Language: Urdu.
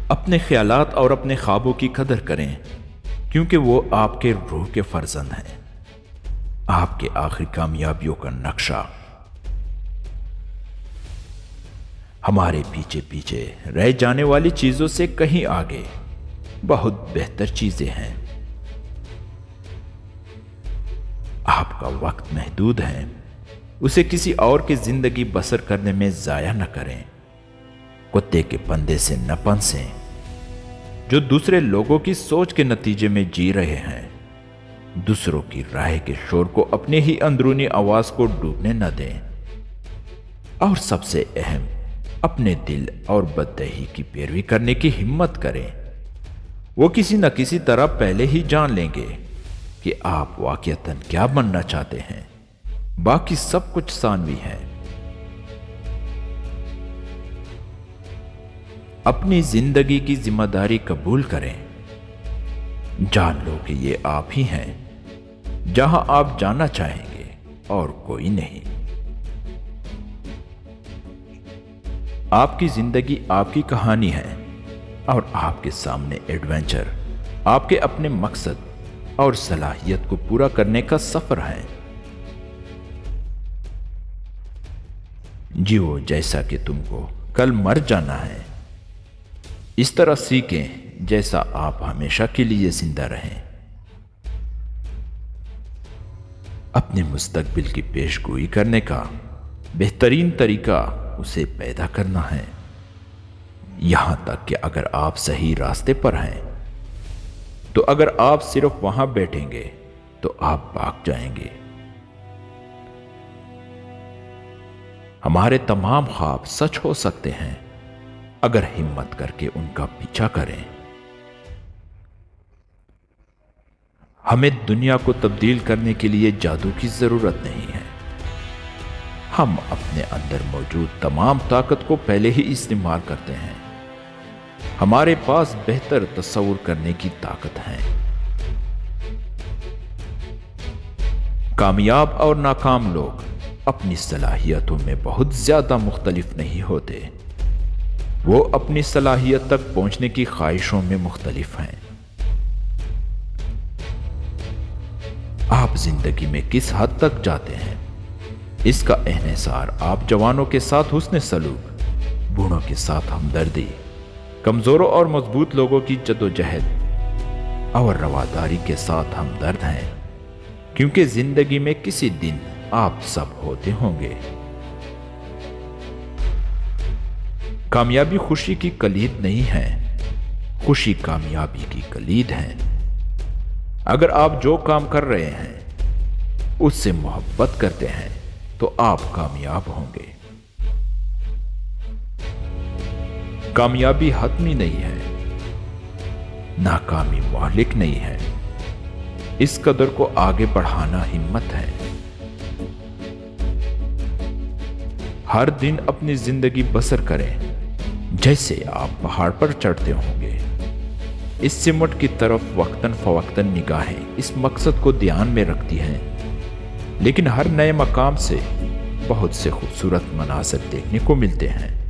اپنے خیالات اور اپنے خوابوں کی قدر کریں، کیونکہ وہ آپ کے روح کے فرزند ہیں، آپ کے آخری کامیابیوں کا نقشہ۔ ہمارے پیچھے پیچھے رہ جانے والی چیزوں سے کہیں آگے بہت بہتر چیزیں ہیں۔ آپ کا وقت محدود ہے، اسے کسی اور کی زندگی بسر کرنے میں ضائع نہ کریں۔ کتے کے پندے سے نہ پنسیں جو دوسرے لوگوں کی سوچ کے نتیجے میں جی رہے ہیں۔ دوسروں کی رائے کے شور کو اپنے ہی اندرونی آواز کو ڈوبنے نہ دیں۔ اور سب سے اہم، اپنے دل اور بددہی کی پیروی کرنے کی ہمت کریں۔ وہ کسی نہ کسی طرح پہلے ہی جان لیں گے کہ آپ واقعتاً کیا بننا چاہتے ہیں، باقی سب کچھ ثانوی ہے۔ اپنی زندگی کی ذمہ داری قبول کریں، جان لو کہ یہ آپ ہی ہیں، جہاں آپ جانا چاہیں گے اور کوئی نہیں۔ آپ کی زندگی آپ کی کہانی ہے، اور آپ کے سامنے ایڈونچر آپ کے اپنے مقصد اور صلاحیت کو پورا کرنے کا سفر ہے۔ جیو جیسا کہ تم کو کل مر جانا ہے، اس طرح سیکھیں جیسا آپ ہمیشہ کے لیے زندہ رہیں۔ اپنے مستقبل کی پیش گوئی کرنے کا بہترین طریقہ اسے پیدا کرنا ہے، یہاں تک کہ اگر آپ صحیح راستے پر ہیں تو اگر آپ صرف وہاں بیٹھیں گے تو آپ بھاگ جائیں گے۔ ہمارے تمام خواب سچ ہو سکتے ہیں اگر ہمت کر کے ان کا پیچھا کریں۔ ہمیں دنیا کو تبدیل کرنے کے لیے جادو کی ضرورت نہیں ہے، ہم اپنے اندر موجود تمام طاقت کو پہلے ہی استعمال کرتے ہیں۔ ہمارے پاس بہتر تصور کرنے کی طاقت ہے۔ کامیاب اور ناکام لوگ اپنی صلاحیتوں میں بہت زیادہ مختلف نہیں ہوتے، وہ اپنی صلاحیت تک پہنچنے کی خواہشوں میں مختلف ہیں۔ آپ زندگی میں کس حد تک جاتے ہیں، اس کا انحصار آپ جوانوں کے ساتھ حسن سلوک، بوڑھوں کے ساتھ ہمدردی، کمزوروں اور مضبوط لوگوں کی جدوجہد اور رواداری کے ساتھ ہمدرد ہیں، کیونکہ زندگی میں کسی دن آپ سب ہوتے ہوں گے۔ کامیابی خوشی کی کلید نہیں ہے، خوشی کامیابی کی کلید ہے۔ اگر آپ جو کام کر رہے ہیں اس سے محبت کرتے ہیں تو آپ کامیاب ہوں گے۔ کامیابی حتمی نہیں ہے، ناکامی مہلک نہیں ہے، اس قدر کو آگے بڑھانا ہمت ہے۔ ہر دن اپنی زندگی بسر کریں جیسے آپ پہاڑ پر چڑھتے ہوں گے۔ اس سمت کی طرف وقتاً فوقتاً نگاہیں اس مقصد کو دھیان میں رکھتی ہیں، لیکن ہر نئے مقام سے بہت سے خوبصورت مناظر دیکھنے کو ملتے ہیں۔